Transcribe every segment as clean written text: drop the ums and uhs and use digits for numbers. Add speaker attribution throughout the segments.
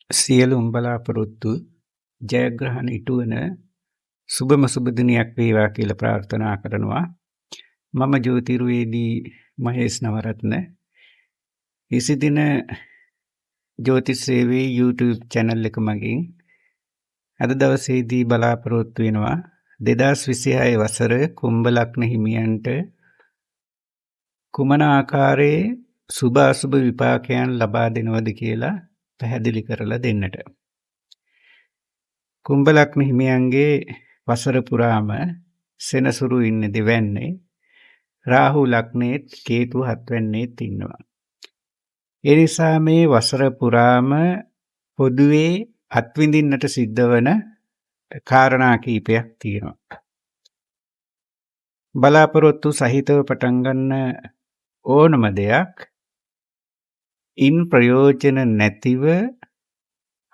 Speaker 1: සියලුම බලාපොරොත්තු ජයග්‍රහණ ඉටුවන සුබම සුබ දිනයක් වේවා කියලා ප්‍රාර්ථනා කරනවා. මම ජ්‍යොතිර්වේදී මහේෂ් නවරත්න. ඉසිදින ජ්‍යොතිෂ සේවයේ YouTube channel එක මගින් අද දවසේදී බලාපොරොත්තු වෙනවා 2026 වසර කුම්භ ලග්න හිමියන්ට කුමන ආකාරයේ සුභ අසුභ විපාකයන් ලබා දෙනවද කියලා පැහැදිලි කරලා දෙන්නට. කුම්භ ලග්න හිමියන්ගේ වසර පුරාම සෙනසුරු ඉන්නේ දෙවැන්නේ, රාහු ලග්නේත් කේතු හත්වැන්නේත් ඉන්නවා. ඒ නිසා මේ වසර පුරාම පොදුවේ අත්විඳින්නට සිද්ධ වන කාරණා කීපයක් තියෙනවා. බලාපොරොත්තු සහිතව පටන් ගන්න ඕනම දෙයක් ඉන් ප්‍රයෝජන නැතිව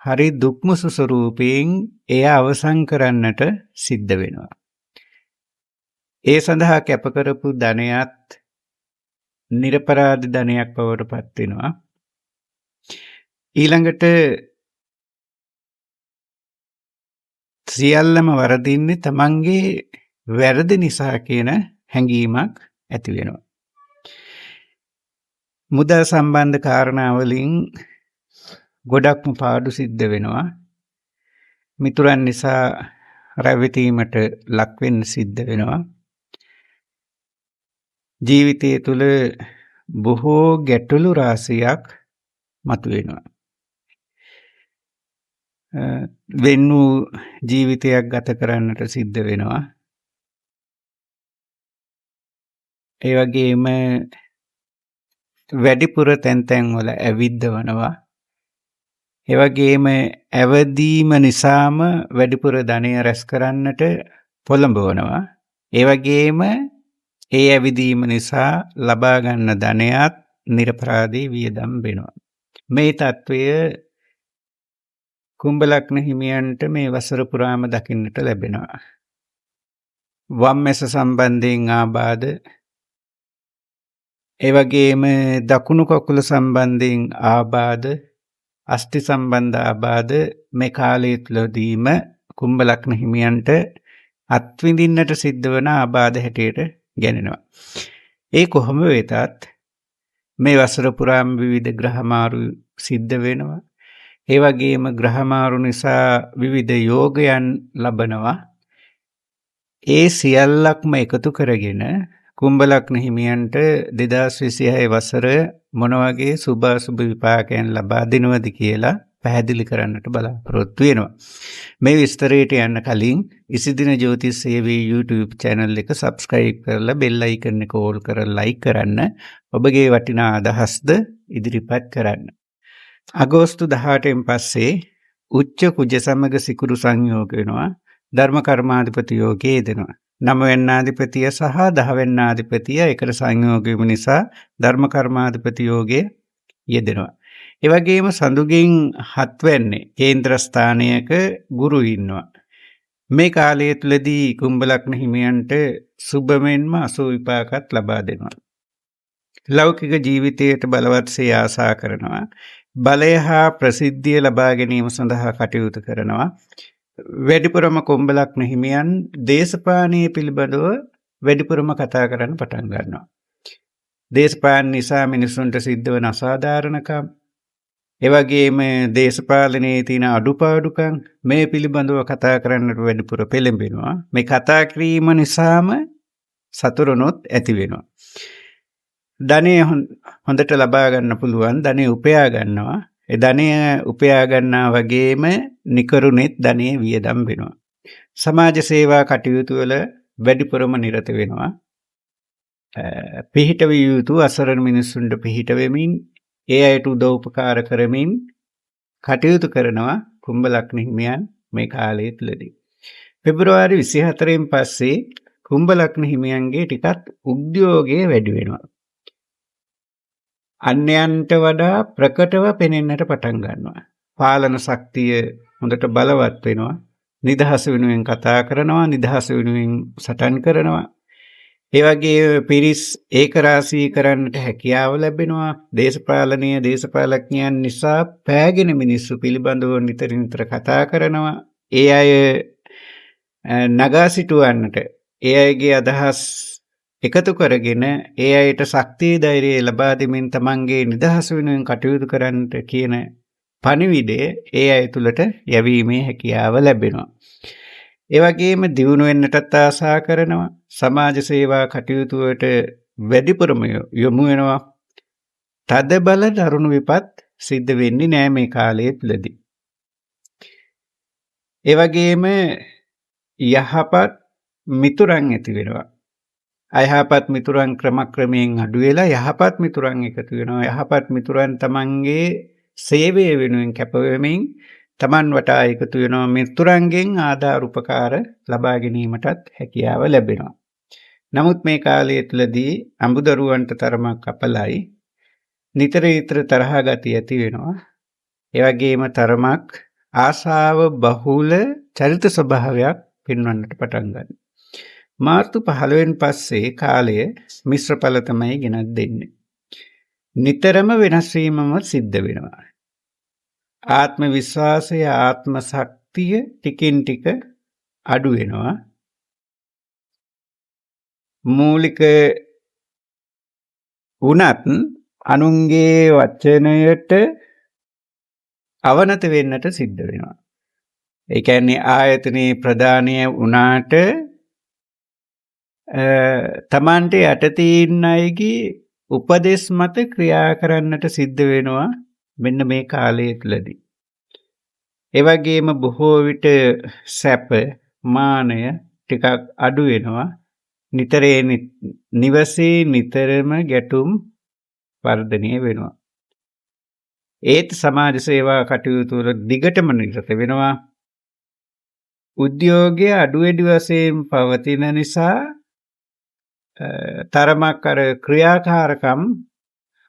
Speaker 1: හරි දුක්මුසු ස්වරූපයෙන් එය අවසන් කරන්නට සිද්ධ වෙනවා. ඒ සඳහා කැප කරපු ධනයත් නිර්පරාධ ධනයක් බවට පත් වෙනවා. ඊළඟට සියල්ලම වරදින්නේ තමන්ගේ වැරදි නිසා කියන හැඟීමක් ඇති වෙනවා. මුදල් සම්බන්ධ කාරණාවලින් ගොඩක්ම පාඩු සිද්ධ වෙනවා. මිතුරන් නිසා රැවටීමට ලක් වෙන්න සිද්ධ වෙනවා. ජීවිතය තුළ බොහෝ ගැටලු රාශියක් මතුවෙනවා. වෙන වූ ජීවිතයක් ගත කරන්නට සිද්ධ වෙනවා. ඒ වගේම වැඩිපුර තැන් වල ඇවිද්දවනවා. ඒ වගේම ඇවදීම නිසාම වැඩිපුර ධනය රැස් කරන්නට පොළඹවනවා. ඒ වගේම ඒ ඇවිදීම නිසා ලබා ගන්න ධනයත් නිර්පරාදී වියදම් වෙනවා. මේ తත්වය කුම්භ ලග්න හිමියන්ට මේ වසර පුරාම දකින්නට ලැබෙනවා. වම්මැස සම්බන්ධයෙන් ආබාධ, ඒ වගේම දකුණු කකුල සම්බන්ධයෙන් ආබාධ, අස්ථි සම්බන්ධ ආබාධ මේ කාලය තුළදීම කුම්භ ලග්න හිමියන්ට අත්විඳින්නට සිද්ධ වන ආබාධ හැටියට ගැනෙනවා. ඒ කොහොම වෙතත් මේ වසර පුරාම විවිධ ග්‍රහමාරු සිද්ධ වෙනවා. ඒ වගේම ග්‍රහමාරු නිසා විවිධ යෝගයන් ලබනවා. ඒ සියල්ලක්ම එකතු කරගෙන කුම්භ ලග්න හිමියන්ට 2026 වසර මොන වගේ සුභ අසුභ විපාකයන් ලබා දෙනවද කියලා පැහැදිලි කරන්නට බලාපොරොත්තු වෙනවා. මේ විස්තරයට යන්න කලින් ඉසිදින ජ්‍යොතිෂ සේවයේ YouTube channel එක subscribe කරලා bell icon එක ඕල් කරලා like කරන්න. ඔබගේ වටිනා අදහස්ද ඉදිරිපත් කරන්න. අගෝස්තු 18න් පස්සේ උච්ච කුජ සමග සිකුරු සංයෝග වෙනවා. ධර්ම කර්මාධිපති යෝගයේ යෙදෙනවා. 9 වෙන්නාධිපතිය සහ 10 වෙන්නාධිපතිය එකට සංයෝග වීම නිසා ධර්ම කර්මාධිපති යෝගයේ යෙදෙනවා. ඒ වගේම සඳුගෙන් 7 වෙන්නේ කේන්ද්‍ර ස්ථානයක ගුරු ඉන්නවා. මේ කාලය තුලදී කුම්භ ලග්න හිමියන්ට සුබමෙන්ම අසුභ විපාකත් ලබා දෙනවා. ලෞකික ජීවිතයට බලවත්සේ ආසා කරනවා. බලය හා ප්‍රසිද්ධිය ලබා ගැනීම සඳහා කටයුතු කරනවා. වැඩිපුරම කුම්භ ලග්න හිමියන් දේශපාලනය පිළිබඳව වැඩිපුරම කතා කරන්න පටන් ගන්නවා. දේශපාලන නිසා මිනිසුන්ට සිද්ධ වන අසාධාරණකම්, ඒ වගේම දේශපාලනයේ තියෙන අඩුපාඩුකම් මේ පිළිබඳව කතා කරන්නට වැඩිපුර පෙළඹෙනවා. මේ කතා කිරීම නිසාම සතුරුනොත් ඇති වෙනවා. ධනය හොඳට ලබා ගන්න පුළුවන්, ධනය උපයා ගන්නවා. ඒ ධනය උපයා ගන්නා වගේම නිකරුණෙත් ධනය වියදම් වෙනවා. සමාජ සේවා කටයුතු වල වැඩිපුරම නිරත වෙනවා. පිහිට විය යුතු අසරණ මිනිසුන්ට පිහිට වෙමින්, ඒ අයට උදව් උපකාර කරමින් කටයුතු කරනවා කුම්භ ලග්න හිමියන් මේ කාලය තුලදී. පෙබරවාරි 24න් පස්සේ කුම්භ ලග්න හිමියන්ගේ ටිකක් උද්‍යෝගය වැඩි වෙනවා. අන්‍යයන්ට වඩා ප්‍රකටව පෙනෙන්නට පටන් ගන්නවා. පාලන ශක්තිය හොඳට බලවත් වෙනවා. නිදහස වෙනුවෙන් කතා කරනවා, නිදහස වෙනුවෙන් සටන් කරනවා. ඒ වගේ පිරිස් ඒකරාශී කරන්නට හැකියාව ලැබෙනවා. දේශපාලඥයන් නිසා පෑගෙන මිනිස්සු පිළිබඳව නිතර නිතර කතා කරනවා. ඒ අය නගා සිටුවන්නට ඒ අයගේ අදහස් එකතු කරගෙන ඒ අයට ශක්තිය ධෛර්යය ලබා දෙමින් තමන්ගේ නිදහස වෙනුවෙන් කටයුතු කරන්නට කියන පණිවිඩය ඒ අය තුළට යැවීමේ හැකියාව ලැබෙනවා. ඒ වගේම දියුණු වෙන්නටත් ආසා කරනවා. සමාජ සේවා කටයුතු වලට වැඩිපුරම යොමු වෙනවා. තද බල දරුණු විපත් සිද්ධ වෙන්නේ නෑ මේ කාලය තුලදී. ඒ වගේම යහපත් මිතුරන් ඇති වෙනවා. අයහපත් මිතුරන් ක්‍රමක්‍රමයෙන් අඩු වෙලා යහපත් මිතුරන් එකතු වෙනවා. යහපත් මිතුරන් තමන්ගේ සේවය වෙනුවෙන් කැප වෙමින් තමන් වටා එකතු වෙනවා. මිතුරන්ගෙන් ආධාර උපකාර ලබා ගැනීමටත් හැකියාව ලැබෙනවා. නමුත් මේ කාලය තුලදී අඹදරුවන්ට තරමක් අපලයි. නිතර නිතර තරහ ගතිය ඇති වෙනවා. ඒ වගේම තරමක් ආශාව බහුල චරිත ස්වභාවයක් පෙන්වන්නට පටන් ගන්නවා. මාර්තු 15 වෙනි පස්සේ කාලය මිශ්‍ර ඵල තමයි ගෙනත් දෙන්නේ. නිතරම වෙනස් වීමම සිද්ධ වෙනවා. ආත්ම විශ්වාසය ආත්ම ශක්තිය ටිකින් ටික අඩු වෙනවා. මූලික වුණත් අනුන්ගේ වචනයට අවනත වෙන්නට සිද්ධ වෙනවා. ඒ කියන්නේ ආයතනයේ ප්‍රධානය වුණාට තමන්ට යටතේ ඉන්න අයගේ උපදෙස් මත ක්‍රියා කරන්නට සිද්ධ වෙනවා මෙන්න මේ කාලය තුලදී. ඒ වගේම බොහෝ විට සැප මානය ටිකක් අඩු වෙනවා. නිවසේ නිතරම ගැටුම් වර්ධනය වෙනවා. ඒත් සමාජ සේවා කටයුතු වල දිගටම නිරත වෙනවා. උද්‍යෝගය අඩු වැඩි වශයෙන් පවතින නිසා තරමක් අර ක්‍රියාකාරකම්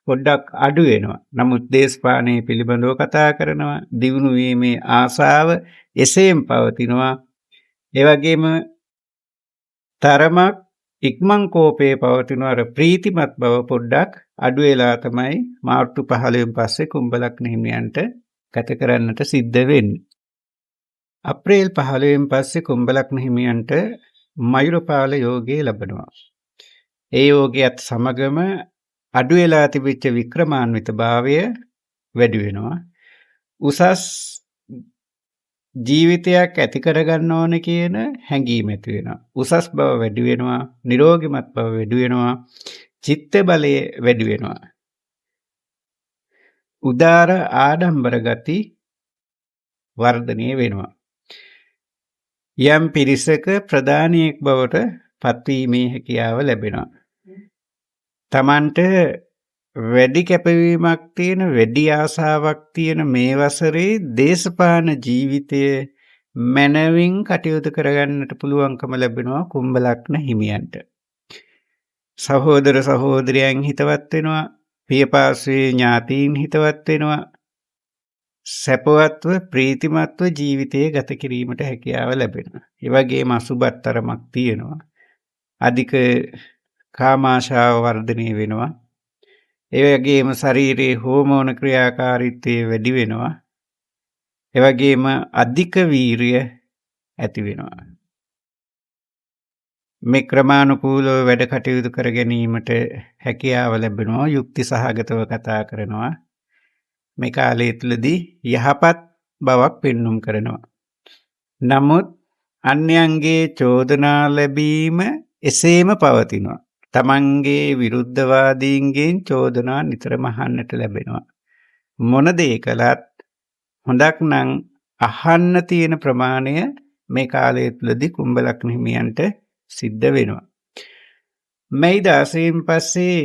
Speaker 1: පොඩ්ඩක් අඩු වෙනවා. නමුත් දේශපාලනය පිළිබඳව කතා කරනවා. දියුණු වීමේ ආසාව එසේම පවතිනවා. ඒ වගේම තරමක් ඉක්මන් කෝපයේ පවතින අර ප්‍රීතිමත් බව පොඩ්ඩක් අඩු වෙලා තමයි මාර්තු 15 පස්සේ කුම්භ ලග්න හිමියන්ට ගත කරන්නට සිද්ධ වෙන්නේ. අප්‍රේල් 15 පස්සේ කුම්භ ලග්න හිමියන්ට මයුරපාල යෝගය ලැබෙනවා. ඒ යෝගයත් සමගම අඩු වෙලා තිබිච්ච වික්‍රමාන්විත භාවය වැඩි වෙනවා. උසස් ජීවිතයක් ඇති කරගන්න ඕන කියන හැඟීම ඇති වෙනවා. උසස් බව වැඩි වෙනවා. නිරෝගීමත් බව වැඩි වෙනවා. චිත්ත බලය වැඩි වෙනවා. උදාර ආඩම්බර ගති වර්ධනය වෙනවා. යම් පිරිසක ප්‍රධානියෙක් බවට පත්වීමේ හැකියාව ලැබෙනවා. තමන්ට වැඩි කැපවීමක් තියෙන වැඩි ආසාවක් තියෙන මේ වසරේ දේශපාලන ජීවිතය මනවින් කටයුතු කරගන්නට පුළුවන්කම ලැබෙනවා කුම්භ ලග්න හිමියන්ට. සහෝදර සහෝදරයන් හිතවත් වෙනවා. පියපාර්ශ්වයේ ඥාතීන් හිතවත් වෙනවා. සැපවත්ව ප්‍රීතිමත්ව ජීවිතය ගත කිරීමට හැකියාව ලැබෙනවා. ඒ වගේම අසුබත් තරමක් තියෙනවා. අධික කාමාශාව වර්ධනය වෙනවා. ඒ වගේම ශරීරයේ හෝමෝන ක්‍රියාකාරීත්වය වැඩි වෙනවා. ඒ වගේම අධික වීරිය ඇති වෙනවා. මේ ක්‍රමානුකූලව වැඩ කටයුතු කර ගැනීමට හැකියාව ලැබෙනවා. යුක්ති සහගතව කතා කරනවා. මේ කාලය තුලදී යහපත් බවක් පෙන්눔 කරනවා. නමුත් අන්‍යයන්ගේ චෝදනා ලැබීම එසේම පවතිනවා. තමන්ගේ විරුද්ධවාදීන්ගෙන් චෝදනා නිතරම අහන්නට ලැබෙනවා. මොන දේ කළත් හොඳක් නම් අහන්න තියෙන ප්‍රමාණය මේ කාලය තුලදී කුම්භ ලග්න හිමියන්ට සිද්ධ වෙනවා. මේ 16න් පස්සේ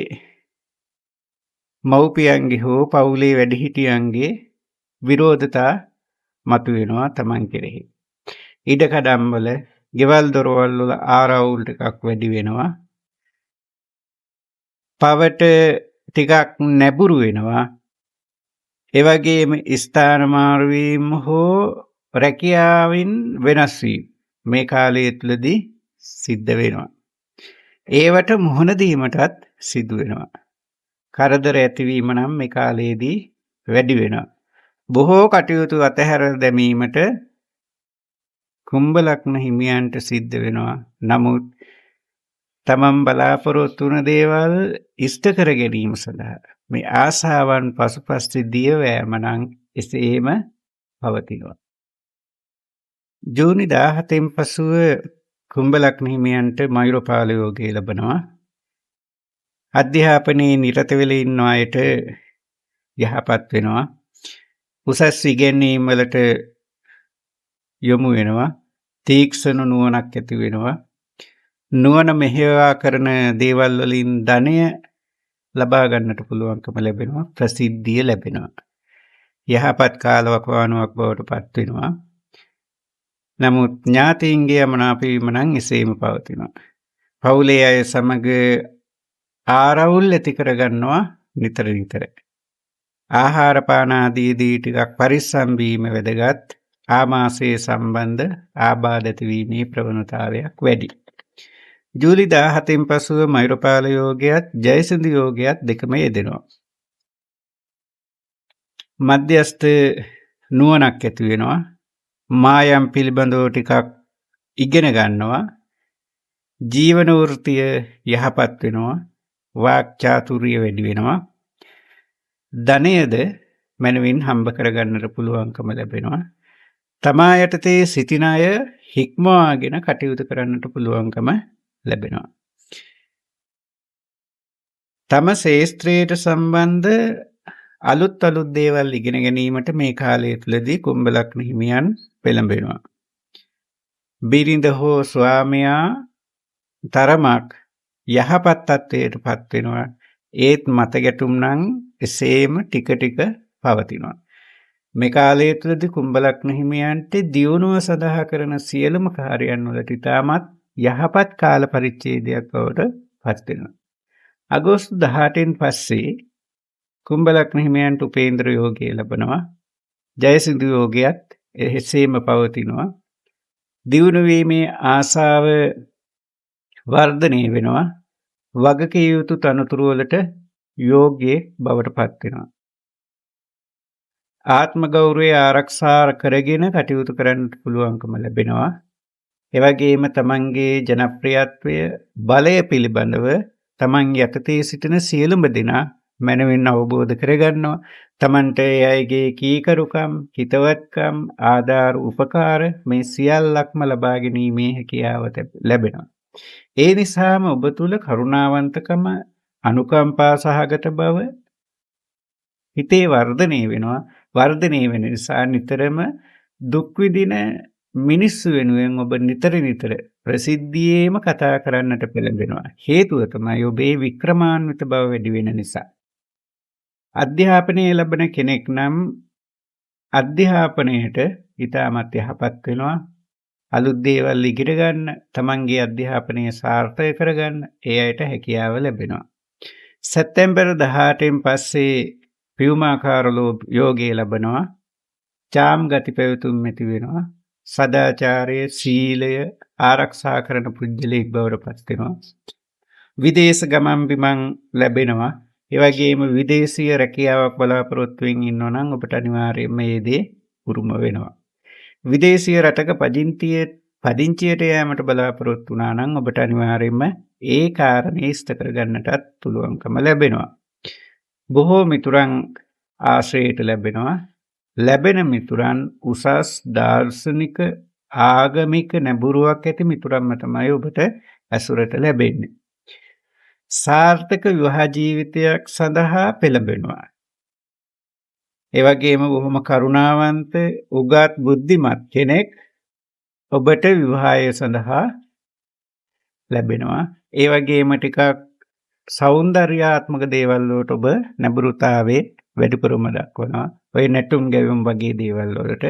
Speaker 1: මව්පියන්ගේ හෝ පවුලේ වැඩිහිටියන්ගේ විරෝධතා මතුවෙනවා තමන් කෙරෙහි. ඉඩකඩම් වල, ගෙවල් දොරවල් වල ආරවුල් ටිකක් වැඩි වෙනවා. පවට ටිකක් නැඹුරු වෙනවා. ඒ වගේම ස්ථාන මාරු වීම හෝ රැකියාවෙන් වෙනස් වීම මේ කාලය තුලදී සිද්ධ වෙනවා. ඒවට මුහුණ දීමටත් සිදු වෙනවා. කරදර ඇතිවීම නම් මේ කාලයේදී වැඩි වෙනවා. බොහෝ කටයුතු අතහැර දැමීමට කුම්භ ලග්න හිමියන්ට සිද්ධ වෙනවා. නමුත් තමන් බලාපොරොත්තු වන දේවල් ඉෂ්ට කර ගැනීම සඳහා මේ ආසාවන් පසුපස්සේ දිය වෑම නම් එසේම පවතිනවා. ජූනි 17න් පසුව කුම්භ ලග්න හිමියන්ට මයුරපාල යෝගය ලැබෙනවා. අධ්‍යාපනයේ නිරත වෙලා ඉන්න අයට යහපත් වෙනවා. උසස් ඉගෙනීම් වලට යොමු වෙනවා. තීක්ෂණ නුවණක් ඇති වෙනවා. නුවණ මෙහෙයවා කරන දේවල් වලින් ධනය ලබා ගන්නට පුළුවන්කම ලැබෙනවා. ප්‍රසිද්ධිය ලැබෙනවා. යහපත් කාලවකවානුවක් බවට පත් වෙනවා. නමුත් ඥාතීන්ගේ යමනාප වීම නම් එසේම පවතිනවා. පවුලේ අය සමග ආරවුල් ඇති කරගන්නවා නිතර නිතර. ආහාර පාන ආදීදී ටිකක් පරිස්සම් වීම වැදගත්. ආමාශයේ සම්බන්ධ ආබාධ ඇතිවීමේ ප්‍රවණතාවයක් වැඩි. ජූලි 17න් පසුව මයුරපාල යෝගයත් ජයසින්දු යෝගයත් දෙකම යෙදෙනවා. මධ්‍යස්ථ නුවණක් ඇති වෙනවා. මායම් පිළිබඳව ටිකක් ඉගෙන ගන්නවා. ජීවන වෘත්තිය යහපත් වෙනවා. වාක් චාතුර්ය වැඩි වෙනවා. ධනයද මනවින් හම්බ කරගන්නට පුළුවන්කම ලැබෙනවා. තමා යටතේ සිටින අය හික්මවාගෙන කටයුතු කරන්නට පුළුවන්කම ලැබෙනවා. තම ශේස්ත්‍රයට සම්බන්ධ අලුත් දේවල් ඉගෙන ගැනීමට මේ කාලය තුළදී කුම්භ ලග්න හිමියන් පෙළඹෙනවා. බිරිඳ හෝ ස්වාමියා තරමක් යහපත් තත්ත්වයට පත් වෙනවා. ඒත් මත ගැටුම් නම් එසේම ටික ටික පවතිනවා. මේ කාලය තුළදී කුම්භ ලග්න හිමියන්ට දියුණුව සඳහා කරන සියලුම කාර්යයන් වලට ඉතාමත් යහපත් කාල පරිච්ඡේදයක් බවට පත් වෙනවා. අගෝස්තු 18න් පස්සේ කුම්භ ලග්න හිමියන්ට උපේන්ද්‍ර යෝගය ලැබෙනවා. ජයසින්දු යෝගයත් එසේම පවතිනවා. දියුණු වීමේ ආසාව වර්ධනය වෙනවා. වගකිය යුතු තනතුරු වලට යෝග්‍ය බවට පත් වෙනවා. ආත්ම ගෞරවය ආරක්ෂා කරගෙන කටයුතු කරන්න පුළුවන්කම ලැබෙනවා. එවැගේම තමන්ගේ ජනප්‍රියත්වය බලය පිළිබඳව තමන් යටතේ සිටින සියලුම දෙනා මනවින් අවබෝධ කරගන්නවා. තමන්ට අයගේ කීකරුකම්, හිතවත්කම්, ආධාර උපකාර මේ සියල්ලක්ම ලබා ගැනීමේ හැකියාව ලැබෙනවා. ඒ නිසාම ඔබ තුල කරුණාවන්තකම, අනුකම්පා සහගත බව හිතේ වර්ධනය වෙනවා. වර්ධනය වෙන නිසා නිතරම දුක් විඳින මිනිස්සු වෙනුවෙන් ඔබ නිතර ප්‍රසිද්ධියේම කතා කරන්නට පෙළඹෙනවා. හේතුව තමයි ඔබේ වික්‍රමාන්විත බව වැඩි වෙන නිසා. අධ්‍යාපනය ලැබෙන කෙනෙක් නම් අධ්‍යාපනයට ඉතාමත් යහපත් වෙනවා. අලුත් දේවල් ඉගෙන ගන්න, තමන්ගේ අධ්‍යාපනය සාර්ථක කරගන්න ඒ අයට හැකියාව ලැබෙනවා. සැප්තැම්බර් 18න් පස්සේ පියුමාකාර යෝගය ලැබෙනවා. චාම් ගති පැවතුම් ඇති වෙනවා. සදාචාරය, සීලය ආරක්ෂා කරන පුජ්‍යලෙක් බවට පත් වෙනවා. විදේශ ගමන් බිමන් ලැබෙනවා. ඒ වගේම විදේශීය රැකියාවක් බලාපොරොත්තු වෙමින් ඉන්නවා නම් ඔබට අනිවාර්යයෙන්ම මේ දේ උරුම වෙනවා. විදේශීය රටක පදිංචියට යෑමට බලාපොරොත්තු වුණා නම් ඔබට අනිවාර්යයෙන්ම ඒ කාරණේ ඉෂ්ට කරගන්නටත් පුළුවන්කම ලැබෙනවා. බොහෝ මිතුරන් ආශ්‍රයයට ලැබෙනවා. ලැබෙන මිතුරන් උසස් දාර්ශනික ආගමික නැඹුරුවක් ඇති මිතුරන්ම තමයි ඔබට ඇසුරට ලැබෙන්නේ. සාර්ථක විවාහ ජීවිතයක් සඳහා පෙළඹෙනවා. ඒ වගේම බොහොම කරුණාවන්ත, උගත්, බුද්ධිමත් කෙනෙක් ඔබට විවාහය සඳහා ලැබෙනවා. ඒ වගේම ටිකක් සෞන්දර්යාත්මක දේවල් වලට ඔබ නැඹුරුතාවේ වැඩිපුරම දක්වනවා. ඔය නැටුම් ගැයුම් වගේ දේවල් වලට.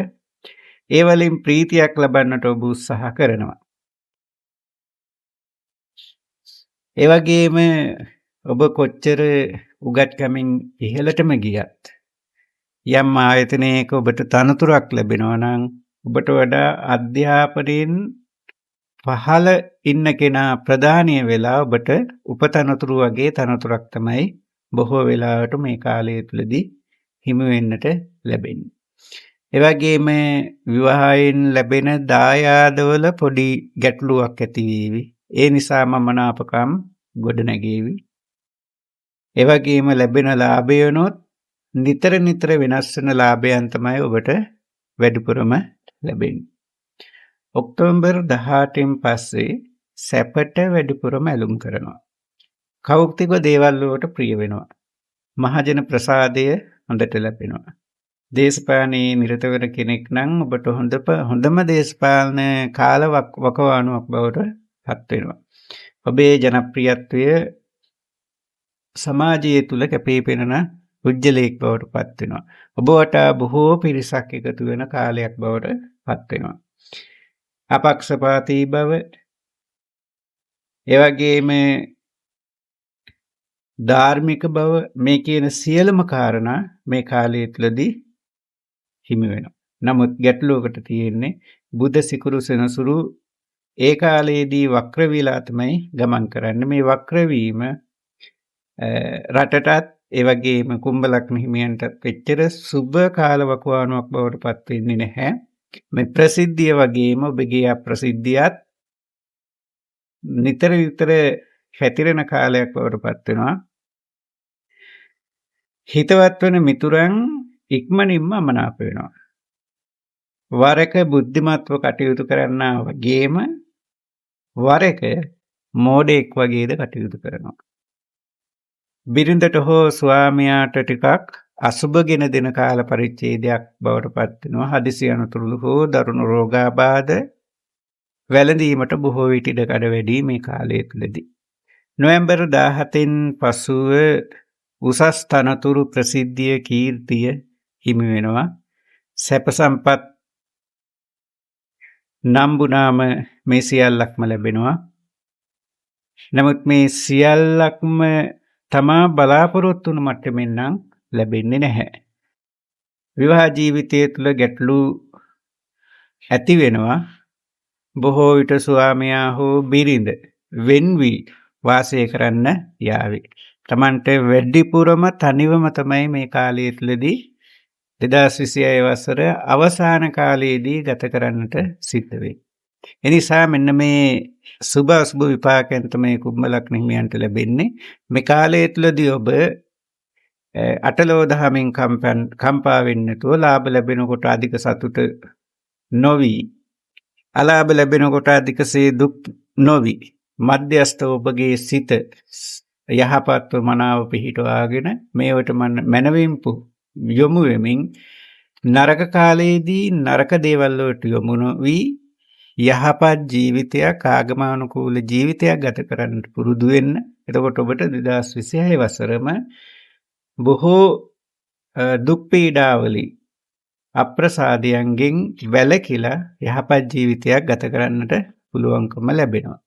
Speaker 1: ඒ වලින් ප්‍රීතියක් ලබන්නට ඔබ උත්සාහ කරනවා. ඒ වගේම ඔබ කොච්චර උගත්කමින් ඉහළටම ගියත් යම් ආයතනයක ඔබට තනතුරක් ලැබෙනවා නම් ඔබට වඩා අධ්‍යාපනයෙන් පහළ ඉන්න කෙනා ප්‍රධානය වෙලා ඔබට උපතනතුරු වගේ තනතුරක් තමයි බොහෝ වෙලාවට මේ කාලය තුළදී හිමි වෙන්නට ලැබෙන්නේ. ඒ වගේම විවාහයෙන් ලැබෙන දායාදවල පොඩි ගැටලුවක් ඇති වේවි. ඒ නිසාම මනාපකම් ගොඩනැගේවි. ඒ වගේම ලැබෙන ලාභයනොත් නිතර නිතර වෙනස් වෙන ලාභයන් තමයි ඔබට වැඩිපුරම ලැබෙන්නේ. ඔක්තෝබර් 18න් පස්සේ සැපට වැඩිපුරම ඇලුම් කරනවා. කෞතුක දේවල් වලට ප්‍රිය වෙනවා. මහජන ප්‍රසාදය හොඳට ලැබෙනවා. දේශපාලනයේ නිරත වෙන කෙනෙක් නම් ඔබට හොඳම දේශපාලන වකවානුවක් බවට පත් වෙනවා. ඔබේ ජනප්‍රියත්වය සමාජය තුළ කැපී පෙනෙන උජ්ජලයක් බවට පත් වෙනවා. ඔබ වටා බොහෝ පිරිසක් එකතු වෙන කාලයක් බවට පත් වෙනවා. අපක්ෂපාතී බව, ඒ වගේම ධාර්මික බව, මේ කියන සියලුම කාරණා මේ කාලය තුළදී හිමි වෙනවා. නමුත් ගැටලුවකට තියෙන්නේ බුධ සිකුරු සෙනසුරු ඒ කාලයේදී වක්‍ර වීලා තමයි ගමන් කරන්නේ. මේ වක්‍ර වීම රටටත් ඒ වගේම කුම්භ ලග්න හිමියන්ටත් එච්චර සුබ කාල වකවානුවක් බවට පත් වෙන්නේ නැහැ. මේ ප්‍රසිද්ධිය වගේම ඔබගේ අප්‍රසිද්ධියත් නිතර හැතිරෙන කාලයක් බවට පත් වෙනවා. හිතවත් වෙන මිතුරන් ඉක්මනින්ම අමනාප වෙනවා. වරක බුද්ධිමත්ව කටයුතු කරන්නා වගේම වරක මෝඩෙක් වගේද කටයුතු කරනවා. බිරිඳට හෝ ස්වාමියාට ටිකක් අසුබගෙන දෙන කාල පරිච්ඡේදයක් බවට පත් වෙනවා. හදිසි අනතුරු හෝ දරුණු රෝගාබාධ වැළඳීමට බොහෝ විට ඉඩකඩ වැඩි මේ කාලය තුළදී. නොවැම්බර් 17න් පසුව උසස් තනතුරු ප්‍රසිද්ධිය කීර්තිය හිමි වෙනවා. සැප සම්පත් නම්බුනාම මේ සියල්ලක්ම ලැබෙනවා. නමුත් මේ සියල්ලක්ම තමා බලාපොරොත්තු වුණු මට්ටමින් නම් ලැබෙන්නේ නැහැ. විවාහ ජීවිතය තුළ ගැටලු ඇති වෙනවා. බොහෝ විට ස්වාමියා හෝ බිරිඳ වෙන් වී වාසය කරන්න යාවි. තමන්ට වැඩිපුරම තනිවම තමයි මේ කාලය තුළදී 2026 වසර අවසාන කාලයේදී ගත කරන්නට සිද්ධ වෙන්නේ. එනිසා මෙන්න මේ සුබ අසුබ විපාකයන් තමයි කුම්භ ලග්න හිමියන්ට ලැබෙන්නේ. මේ කාලය තුළදී ඔබ අටලෝ දහමින් කම්පා වෙන්නේ නැතුව ලාභ ලැබෙනකොට අධික සතුට නොවි, අලාභ ලැබෙනකොට අධිකසේ දුක් නොවි, මධ්‍යස්ථ ඔබගේ සිත යහපත්ව මනාව පිහිටවාගෙන මේවට මනවින් යොමු වෙමින් නරක කාලයේදී නරක දේවල් වලට යොමු නොවි යහපත් ජීවිතයක්, ආගමනුකූල ජීවිතයක් ගත කරන්න පුරුදු වෙන්න. එතකොට ඔබට 2026 වසරම බොහෝ දුක් පීඩාවලින් අප්‍රසාදයන්ගෙන් වැළකීලා යහපත් ජීවිතයක් ගත කරන්නට පුළුවන්කම ලැබෙනවා.